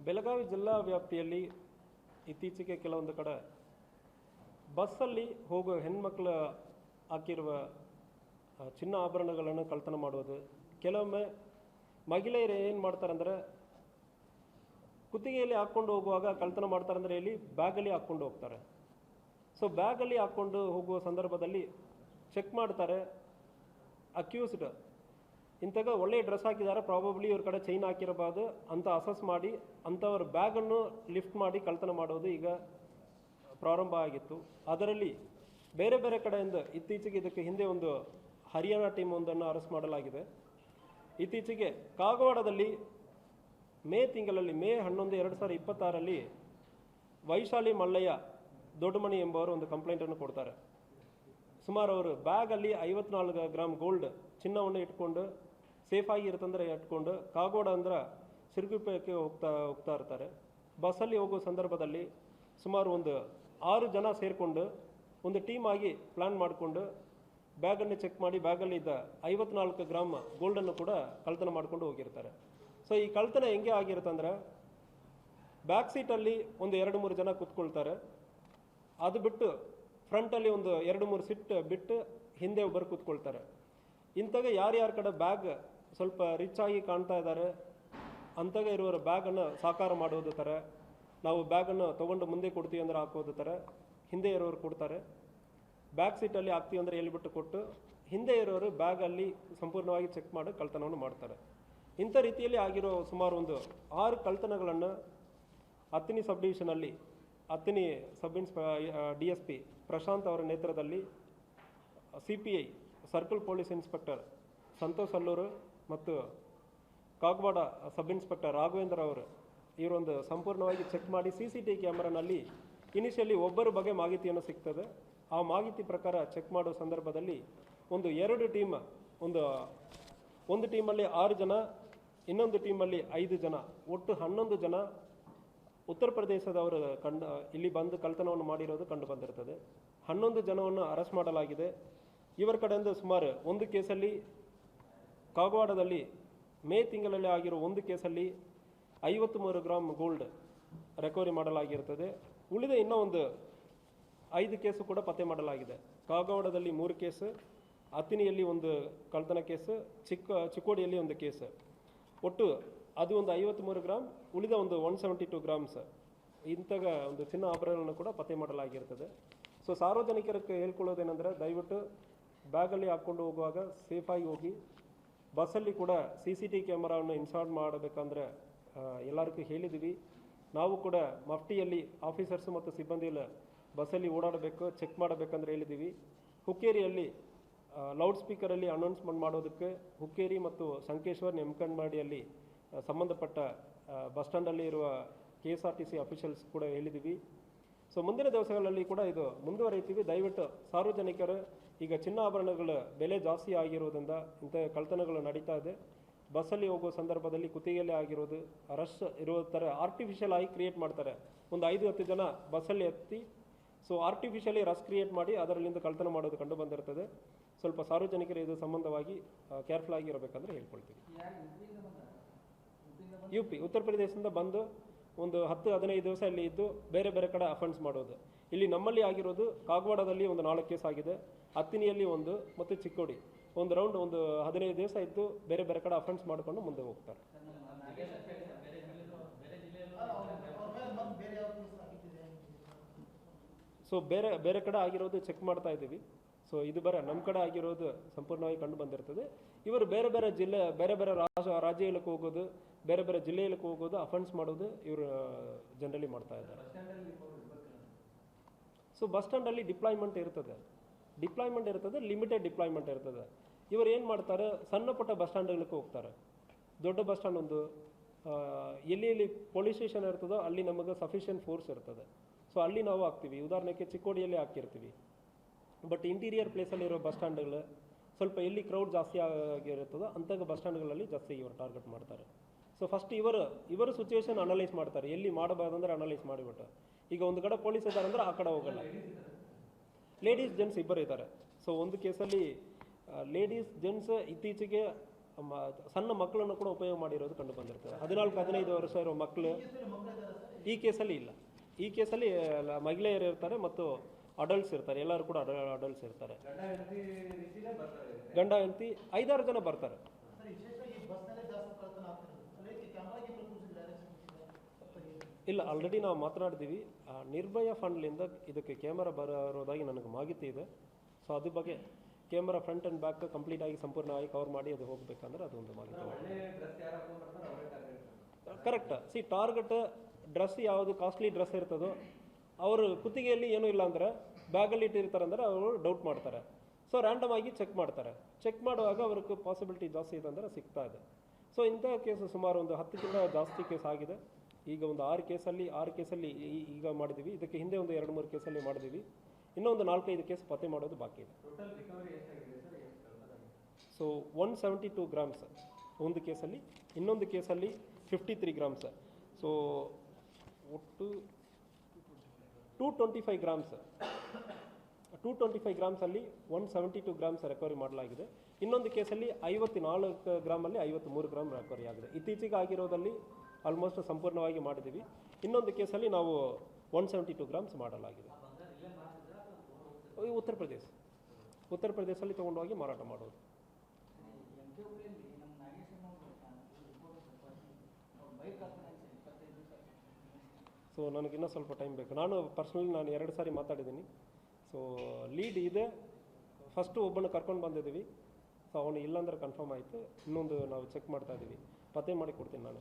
ಬೆಳಗಾವಿ ಜಿಲ್ಲಾ ವ್ಯಾಪ್ತಿಯಲ್ಲಿ ಇತ್ತೀಚೆಗೆ ಕೆಲವೊಂದು ಕಡೆ ಬಸ್ಸಲ್ಲಿ ಹೋಗುವ ಹೆಣ್ಮಕ್ಳು ಹಾಕಿರುವ ಚಿನ್ನ ಆಭರಣಗಳನ್ನು ಕಳ್ತನ ಮಾಡುವುದು. ಕೆಲವೊಮ್ಮೆ ಮಹಿಳೆಯರು ಏನು ಮಾಡ್ತಾರೆ ಅಂದರೆ ಕುತ್ತಿಗೆಯಲ್ಲಿ ಹಾಕ್ಕೊಂಡು ಹೋಗುವಾಗ ಕಳ್ತನ ಮಾಡ್ತಾರೆ ಅಂದರೆ ಇಲ್ಲಿ ಬ್ಯಾಗಲ್ಲಿ ಹಾಕ್ಕೊಂಡು ಹೋಗ್ತಾರೆ. ಸೊ ಬ್ಯಾಗಲ್ಲಿ ಹಾಕ್ಕೊಂಡು ಹೋಗುವ ಸಂದರ್ಭದಲ್ಲಿ ಚೆಕ್ ಮಾಡ್ತಾರೆ. ಅಕ್ಯೂಸ್ಡ್ ಇಂಥಾಗ ಒಳ್ಳೆಯ ಡ್ರೆಸ್ ಹಾಕಿದ್ದಾರೆ, ಪ್ರಾಬಬ್ಲಿ ಇವ್ರ ಕಡೆ ಚೈನ್ ಹಾಕಿರಬಾರ್ದು ಅಂತ ಅಸಸ್ ಮಾಡಿ ಅಂಥವ್ರ ಬ್ಯಾಗನ್ನು ಲಿಫ್ಟ್ ಮಾಡಿ ಕಳ್ತನ ಮಾಡೋದು ಈಗ ಪ್ರಾರಂಭ ಆಗಿತ್ತು. ಅದರಲ್ಲಿ ಬೇರೆ ಬೇರೆ ಕಡೆಯಿಂದ ಇತ್ತೀಚೆಗೆ ಇದಕ್ಕೆ ಹಿಂದೆ ಒಂದು ಹರಿಯಾಣ ಟೀಮ್ ಒಂದನ್ನು ಅರೆಸ್ಟ್ ಮಾಡಲಾಗಿದೆ. ಇತ್ತೀಚೆಗೆ ಕಾಗವಾಡದಲ್ಲಿ ಮೇ ತಿಂಗಳಲ್ಲಿ ಮೇ 11, 2026 ವೈಶಾಲಿ ಮಲ್ಲಯ್ಯ ದೊಡ್ಡಮಣಿ ಎಂಬವರು ಒಂದು ಕಂಪ್ಲೇಂಟನ್ನು ಕೊಡ್ತಾರೆ. ಸುಮಾರು ಅವರು ಬ್ಯಾಗಲ್ಲಿ 54 ಗ್ರಾಮ್ ಗೋಲ್ಡ್ ಚಿನ್ನವನ್ನು ಇಟ್ಕೊಂಡು ಸೇಫಾಗಿ ಇರುತ್ತಂದ್ರೆ ಇಟ್ಕೊಂಡು ಕಾಗವಾಡ ಅಂದ್ರೆ ಸಿರುಗುಪ್ಪೆಗೆ ಹೋಗ್ತಾ ಇರ್ತಾರೆ. ಬಸ್ಸಲ್ಲಿ ಹೋಗೋ ಸಂದರ್ಭದಲ್ಲಿ ಸುಮಾರು ಒಂದು 6 ಜನ ಸೇರಿಕೊಂಡು ಒಂದು ಟೀಮ್ ಆಗಿ ಪ್ಲ್ಯಾನ್ ಮಾಡಿಕೊಂಡು ಬ್ಯಾಗನ್ನು ಚೆಕ್ ಮಾಡಿ ಬ್ಯಾಗಲ್ಲಿ ಇದ್ದ 54 ಗ್ರಾಮ್ ಗೋಲ್ಡನ್ನು ಕೂಡ ಕಳ್ತನ ಮಾಡ್ಕೊಂಡು ಹೋಗಿರ್ತಾರೆ. ಸೊ ಈ ಕಳ್ತನ ಹೆಂಗೆ ಆಗಿರುತ್ತಂದ್ರೆ ಬ್ಯಾಕ್ ಸೀಟಲ್ಲಿ ಒಂದು 2-3 ಜನ ಕೂತ್ಕೊಳ್ತಾರೆ. ಅದು ಬಿಟ್ಟು ಫ್ರಂಟಲ್ಲಿ ಒಂದು 2-3 ಸೀಟ್ ಬಿಟ್ಟು ಹಿಂದೆ ಒಬ್ಬರು ಕೂತ್ಕೊಳ್ತಾರೆ. ಇಂಥಾಗ ಯಾರ್ಯಾರ ಕಡೆ ಬ್ಯಾಗ್ ಸ್ವಲ್ಪ ರಿಚ್ ಆಗಿ ಕಾಣ್ತಾ ಇದ್ದಾರೆ ಅಂತಾಗ ಇರುವವರ ಬ್ಯಾಗನ್ನು ಸಾಕಾರ ಮಾಡೋದು ಥರ, ನಾವು ಬ್ಯಾಗನ್ನು ತೊಗೊಂಡು ಮುಂದೆ ಕೊಡ್ತೀವಿ ಅಂದರೆ ಹಾಕೋದು ಥರ ಹಿಂದೆ ಇರೋರು ಕೊಡ್ತಾರೆ. ಬ್ಯಾಕ್ ಸೀಟಲ್ಲಿ ಹಾಕ್ತೀವಿ ಅಂದರೆ ಎಲ್ಲಿಬಿಟ್ಟು ಕೊಟ್ಟು ಹಿಂದೆ ಇರೋರು ಬ್ಯಾಗಲ್ಲಿ ಸಂಪೂರ್ಣವಾಗಿ ಚೆಕ್ ಮಾಡಿ ಕಳ್ತನವನ್ನು ಮಾಡ್ತಾರೆ. ಇಂಥ ರೀತಿಯಲ್ಲಿ ಆಗಿರೋ ಸುಮಾರು ಒಂದು 6 ಕಳ್ತನಗಳನ್ನು ಹತ್ತನಿ ಸಬ್ ಡಿವಿಷನಲ್ಲಿ ಹತ್ತನಿ DSP ಪ್ರಶಾಂತ್ ಅವರ ನೇತೃತ್ವದಲ್ಲಿ CPI circle police inspector Santosh Allur ಮತ್ತು ಕಾಗವಾಡ ಸಬ್ ಇನ್ಸ್ಪೆಕ್ಟರ್ ರಾಘವೇಂದ್ರ ಅವರು ಇವರೊಂದು ಸಂಪೂರ್ಣವಾಗಿ ಚೆಕ್ ಮಾಡಿ CCTV ಕ್ಯಾಮ್ರಾನಲ್ಲಿ ಇನಿಷಿಯಲಿ ಒಬ್ಬರ ಬಗ್ಗೆ ಮಾಹಿತಿಯನ್ನು ಸಿಗ್ತದೆ. ಆ ಮಾಹಿತಿ ಪ್ರಕಾರ ಚೆಕ್ ಮಾಡೋ ಸಂದರ್ಭದಲ್ಲಿ ಒಂದು 2 ಟೀಮ್, ಒಂದು ಟೀಮಲ್ಲಿ 6 ಜನ, ಇನ್ನೊಂದು ಟೀಮಲ್ಲಿ 5 ಜನ, ಒಟ್ಟು 11 ಜನ ಉತ್ತರ ಪ್ರದೇಶದವರು ಇಲ್ಲಿ ಬಂದು ಕಳ್ತನವನ್ನು ಮಾಡಿರೋದು ಕಂಡು ಬಂದಿರ್ತದೆ. 11 ಜನವನ್ನು ಅರೆಸ್ಟ್ ಮಾಡಲಾಗಿದೆ. ಇವರ ಕಡೆಯಿಂದ ಸುಮಾರು ಒಂದು ಕೇಸಲ್ಲಿ ಕಾಗವಾಡದಲ್ಲಿ ಮೇ ತಿಂಗಳಲ್ಲಿ ಆಗಿರೋ ಒಂದು ಕೇಸಲ್ಲಿ 53 ಗ್ರಾಮ್ ಗೋಲ್ಡ್ ರಿಕವರಿ ಮಾಡಲಾಗಿರ್ತದೆ. ಉಳಿದ ಇನ್ನೂ ಒಂದು 5 ಕೇಸು ಕೂಡ ಪತ್ತೆ ಮಾಡಲಾಗಿದೆ. ಕಾಗವಾಡದಲ್ಲಿ 3 ಕೇಸು, ಹತ್ತಿನಿಯಲ್ಲಿ ಒಂದು ಕಳ್ತನ ಕೇಸು, ಚಿಕ್ಕೋಡಿಯಲ್ಲಿ ಒಂದು ಕೇಸು. ಒಟ್ಟು ಅದು ಒಂದು 53 ಗ್ರಾಮ್, ಉಳಿದ ಒಂದು 172 ಗ್ರಾಮ್ಸ್ ಇಂಥಾಗ ಒಂದು ಚಿನ್ನ ಆಭರಣಗಳನ್ನು ಕೂಡ ಪತ್ತೆ ಮಾಡಲಾಗಿರ್ತದೆ. ಸೊ ಸಾರ್ವಜನಿಕರಿಗೆ ಹೇಳ್ಕೊಳ್ಳೋದೇನೆಂದರೆ ದಯವಿಟ್ಟು ಬ್ಯಾಗಲ್ಲಿ ಹಾಕ್ಕೊಂಡು ಹೋಗುವಾಗ ಸೇಫಾಗಿ ಹೋಗಿ. ಬಸ್ಸಲ್ಲಿ ಕೂಡ CCTV ಕ್ಯಾಮರಾವನ್ನು ಇನ್ಸ್ಟಾಲ್ ಮಾಡಬೇಕಂದ್ರೆ ಎಲ್ಲರಿಗೂ ಹೇಳಿದ್ದೀವಿ. ನಾವು ಕೂಡ ಮಫ್ಟಿಯಲ್ಲಿ ಆಫೀಸರ್ಸು ಮತ್ತು ಸಿಬ್ಬಂದಿಯಲ್ಲಿ ಬಸ್ಸಲ್ಲಿ ಓಡಾಡಬೇಕು, ಚೆಕ್ ಮಾಡಬೇಕಂದ್ರೆ ಹೇಳಿದ್ದೀವಿ. ಹುಕ್ಕೇರಿಯಲ್ಲಿ ಲೌಡ್ ಸ್ಪೀಕರಲ್ಲಿ ಅನೌನ್ಸ್ಮೆಂಟ್ ಮಾಡೋದಕ್ಕೆ ಹುಕ್ಕೇರಿ ಮತ್ತು ಸಂಕೇಶ್ವರ್ ನೆಮ್ಕಂಡ್ಮಾಡಿಯಲ್ಲಿ ಸಂಬಂಧಪಟ್ಟ ಬಸ್ ಸ್ಟ್ಯಾಂಡಲ್ಲಿ ಇರುವ KSRTC ಅಫಿಷಿಯಲ್ಸ್ ಕೂಡ ಹೇಳಿದ್ದೀವಿ. ಸೊ ಮುಂದಿನ ದಿವಸಗಳಲ್ಲಿ ಕೂಡ ಇದು ಮುಂದುವರಿತೀವಿ. ದಯವಿಟ್ಟು ಸಾರ್ವಜನಿಕರು, ಈಗ ಚಿನ್ನಾಭರಣಗಳ ಬೆಲೆ ಜಾಸ್ತಿ ಆಗಿರೋದ್ರಿಂದ ಇಂಥ ಕಳ್ತನಗಳು ನಡೀತಾ ಇದೆ. ಬಸ್ಸಲ್ಲಿ ಹೋಗೋ ಸಂದರ್ಭದಲ್ಲಿ ಕುತ್ತಿಗೆಯಲ್ಲಿ ಆಗಿರೋದು, ರಶ್ ಇರೋ ಥರ ಆರ್ಟಿಫಿಷಿಯಲ್ ಆಗಿ ಕ್ರಿಯೇಟ್ ಮಾಡ್ತಾರೆ. ಒಂದು 5-10 ಜನ ಬಸ್ಸಲ್ಲಿ ಎತ್ತಿ ಸೊ ಆರ್ಟಿಫಿಷಿಯಲಿ ರಶ್ ಕ್ರಿಯೇಟ್ ಮಾಡಿ ಅದರಲ್ಲಿಂದ ಕಳ್ತನ ಮಾಡೋದು ಕಂಡು ಬಂದಿರ್ತದೆ. ಸ್ವಲ್ಪ ಸಾರ್ವಜನಿಕರು ಇದು ಸಂಬಂಧವಾಗಿ ಕೇರ್ಫುಲ್ ಆಗಿರಬೇಕಂದ್ರೆ ಹೇಳ್ಕೊಳ್ತೀವಿ. UP ಉತ್ತರ ಪ್ರದೇಶದಿಂದ ಬಂದು ಒಂದು 10-15 ದಿವಸ ಇಲ್ಲಿ ಇದ್ದು ಬೇರೆ ಬೇರೆ ಕಡೆ ಅಫೆನ್ಸ್ ಮಾಡೋದು. ಇಲ್ಲಿ ನಮ್ಮಲ್ಲಿ ಆಗಿರೋದು ಕಾಗವಾಡದಲ್ಲಿ ಒಂದು 4 ಕೇಸ್ ಆಗಿದೆ, ಹತ್ತಿನಿಯಲ್ಲಿ ಒಂದು ಮತ್ತು ಚಿಕ್ಕೋಡಿ ಒಂದು ರೌಂಡ್ ಒಂದು 15 ದಿವಸ ಇದ್ದು ಬೇರೆ ಬೇರೆ ಕಡೆ ಅಫೆನ್ಸ್ ಮಾಡಿಕೊಂಡು ಮುಂದೆ ಹೋಗ್ತಾರೆ. ಸೊ ಬೇರೆ ಬೇರೆ ಕಡೆ ಆಗಿರೋದು ಚೆಕ್ ಮಾಡ್ತಾ ಇದ್ದೀವಿ. ಸೊ ಇದು ನಮ್ಮ ಕಡೆ ಆಗಿರೋದು ಸಂಪೂರ್ಣವಾಗಿ ಕಂಡು ಬಂದಿರ್ತದೆ. ಇವರು ಬೇರೆ ಬೇರೆ ಜಿಲ್ಲೆ, ಬೇರೆ ಬೇರೆ ರಾಜ್ಯಗಳಿಗೆ ಹೋಗೋದು, ಬೇರೆ ಬೇರೆ ಜಿಲ್ಲೆಗಳಿಗೆ ಹೋಗೋದು, ಅಫೆನ್ಸ್ ಮಾಡೋದು ಇವರು ಜನರಲಿ ಮಾಡ್ತಾ ಇದ್ದಾರೆ. ಸೊ ಬಸ್ ಸ್ಟ್ಯಾಂಡಲ್ಲಿ ಡಿಪ್ಲಾಯ್ಮೆಂಟ್ ಇರ್ತದೆ, ಲಿಮಿಟೆಡ್ ಡಿಪ್ಲಾಯ್ಮೆಂಟ್ ಇರ್ತದೆ. ಇವರು ಏನು ಮಾಡ್ತಾರೆ, ಸಣ್ಣ ಪುಟ್ಟ ಬಸ್ ಸ್ಟ್ಯಾಂಡ್ಗಳಿಗೆ ಹೋಗ್ತಾರೆ. ದೊಡ್ಡ ಬಸ್ ಸ್ಟ್ಯಾಂಡ್ ಒಂದು ಎಲ್ಲಿ ಪೊಲೀಸ್ ಸ್ಟೇಷನ್ ಇರ್ತದೋ ಅಲ್ಲಿ ನಮಗೆ ಸಫಿಷಿಯೆಂಟ್ ಫೋರ್ಸ್ ಇರ್ತದೆ. ಸೊ ಅಲ್ಲಿ ನಾವು ಹಾಕ್ತೀವಿ. ಉದಾಹರಣೆಗೆ ಚಿಕ್ಕೋಡಿಯಲ್ಲಿ ಹಾಕಿರ್ತೀವಿ. ಬಟ್ ಇಂಟೀರಿಯರ್ ಪ್ಲೇಸಲ್ಲಿರೋ ಬಸ್ ಸ್ಟ್ಯಾಂಡ್ಗಳು ಸ್ವಲ್ಪ ಎಲ್ಲಿ ಕ್ರೌಡ್ ಜಾಸ್ತಿ ಆಗಿರುತ್ತದೋ ಅಂಥ ಬಸ್ ಸ್ಟ್ಯಾಂಡ್ಗಳಲ್ಲಿ ಜಾಸ್ತಿ ಇವರು ಟಾರ್ಗೆಟ್ ಮಾಡ್ತಾರೆ. ಸೊ ಫಸ್ಟ್ ಇವರು ಸಿಚುವೇಶನ್ ಅನಲೈಸ್ ಮಾಡ್ತಾರೆ, ಎಲ್ಲಿ ಮಾಡಬಾರ್ದಂದ್ರೆ ಅನಲೈಸ್ ಮಾಡಿಬಿಟ್ಟು. ಈಗ ಒಂದು ಕಡೆ ಪೊಲೀಸ್ ಇದ್ದಾರೆ ಅಂದರೆ ಆ ಕಡೆ ಹೋಗಲ್ಲ. ಲೇಡೀಸ್ ಜೆಂಟ್ಸ್ ಇಬ್ಬರು ಇದ್ದಾರೆ. ಸೊ ಒಂದು ಕೇಸಲ್ಲಿ ಲೇಡೀಸ್ ಜೆಂಟ್ಸ್ ಇತ್ತೀಚೆಗೆ ಸಣ್ಣ ಮಕ್ಕಳನ್ನು ಕೂಡ ಉಪಯೋಗ ಮಾಡಿರೋದು ಕಂಡು ಬಂದಿರ್ತದೆ. 14-15 ವರ್ಷ ಇರೋ ಮಕ್ಕಳು ಈ ಕೇಸಲ್ಲಿ ಇಲ್ಲ. ಈ ಕೇಸಲ್ಲಿ ಮಹಿಳೆಯರು ಇರ್ತಾರೆ ಮತ್ತು ಅಡಲ್ಟ್ಸ್ ಇರ್ತಾರೆ, ಎಲ್ಲರೂ ಕೂಡ ಅಡಲ್ಟ್ಸ್ ಇರ್ತಾರೆ. ಗಂಡ ಹೆಂಡತಿ 5-6 ಜನ ಬರ್ತಾರೆ. ಇಲ್ಲ, ಆಲ್ರೆಡಿ ನಾವು ಮಾತನಾಡಿದ್ದೀವಿ. ನಿರ್ಭಯ ಫಂಡ್ಲಿಂದ ಇದಕ್ಕೆ ಕ್ಯಾಮರಾ ಬರೋದಾಗಿ ನನಗೆ ಮಾಹಿತಿ ಇದೆ. ಸೊ ಅದ್ರ ಬಗ್ಗೆ ಕ್ಯಾಮರಾ ಫ್ರಂಟ್ ಆ್ಯಂಡ್ ಬ್ಯಾಕ್ ಕಂಪ್ಲೀಟಾಗಿ ಸಂಪೂರ್ಣವಾಗಿ ಕವರ್ ಮಾಡಿ ಅದು ಹೋಗಬೇಕಂದ್ರೆ ಅದೊಂದು ಮಾಹಿತಿ. ಕರೆಕ್ಟ್. ಟಾರ್ಗೆಟ್ ಡ್ರೆಸ್ ಯಾವುದು ಕಾಸ್ಟ್ಲಿ ಡ್ರೆಸ್ ಇರ್ತದೋ ಅವರು ಕುತ್ತಿಗೆಯಲ್ಲಿ ಏನೂ ಇಲ್ಲ ಅಂದರೆ ಬ್ಯಾಗಲ್ಲಿ ಇಟ್ಟಿರ್ತಾರೆ ಅಂದರೆ ಅವರು ಡೌಟ್ ಮಾಡ್ತಾರೆ. ಸೊ ರ್ಯಾಂಡಮ್ ಆಗಿ ಚೆಕ್ ಮಾಡ್ತಾರೆ. ಚೆಕ್ ಮಾಡುವಾಗ ಅವ್ರಿಗೆ ಪಾಸಿಬಿಲಿಟಿ ಜಾಸ್ತಿ ಇದೆ ಅಂದರೆ ಸಿಗ್ತಾ ಇದೆ. ಸೊ ಇಂಥ ಕೇಸು ಸುಮಾರು ಒಂದು 10ಕ್ಕಿಂತ ಜಾಸ್ತಿ ಕೇಸ್ ಆಗಿದೆ. ಈಗ ಒಂದು 6 ಕೇಸಲ್ಲಿ ಈಗ ಮಾಡಿದ್ದೀವಿ. ಇದಕ್ಕೆ ಹಿಂದೆ ಒಂದು 2-3 ಕೇಸಲ್ಲಿ ಮಾಡಿದ್ದೀವಿ. ಇನ್ನೂ ಒಂದು 4-5 ಕೇಸ್ ಪತ್ತೆ ಮಾಡೋದು ಬಾಕಿ ಇದೆ. ಸೊ 172 ಗ್ರಾಮ್ಸ್ ಒಂದು ಕೇಸಲ್ಲಿ, ಇನ್ನೊಂದು ಕೇಸಲ್ಲಿ 53 ಗ್ರಾಮ್ಸ್. ಸೊ ಒಟ್ಟು 225 ಗ್ರಾಮ್ಸ್. 225 ಗ್ರಾಮ್ಸಲ್ಲಿ 172 ಗ್ರಾಮ್ಸ್ ರಿಕವರಿ ಮಾಡಲಾಗಿದೆ. ಇನ್ನೊಂದು ಕೇಸಲ್ಲಿ 54 ಗ್ರಾಮಲ್ಲಿ 53 ಗ್ರಾಮ್ ರಿಕವರಿ ಆಗಿದೆ. ಇತ್ತೀಚೆಗೆ ಆಗಿರೋದಲ್ಲಿ ಆಲ್ಮೋಸ್ಟ್ ಸಂಪೂರ್ಣವಾಗಿ ಮಾಡಿದ್ದೀವಿ. ಇನ್ನೊಂದು ಕೇಸಲ್ಲಿ ನಾವು 172 ಗ್ರಾಮ್ಸ್ ಮಾಡಲಾಗಿದೆ. ಉತ್ತರ ಪ್ರದೇಶದಲ್ಲಿ ತೊಗೊಂಡೋಗಿ ಮಾರಾಟ ಮಾಡೋದು. ಸೊ ನನಗಿನ್ನೂ ಸ್ವಲ್ಪ ಟೈಮ್ ಬೇಕು. ನಾನು 2 ಸಾರಿ ಮಾತಾಡಿದ್ದೀನಿ. ಸೊ ಲೀಡ್ ಇದೆ. ಫಸ್ಟು ಒಬ್ಬನ ಕರ್ಕೊಂಡು ಬಂದಿದ್ದೀವಿ. ಸೊ ಅವನು ಇಲ್ಲಾಂದ್ರೆ ಕನ್ಫರ್ಮ್ ಆಯಿತು. ಇನ್ನೊಂದು ನಾವು ಚೆಕ್ ಮಾಡ್ತಾ ಇದ್ದೀವಿ. ಪತ್ತೆ ಮಾಡಿ ಕೊಡ್ತೀನಿ ನಾನು.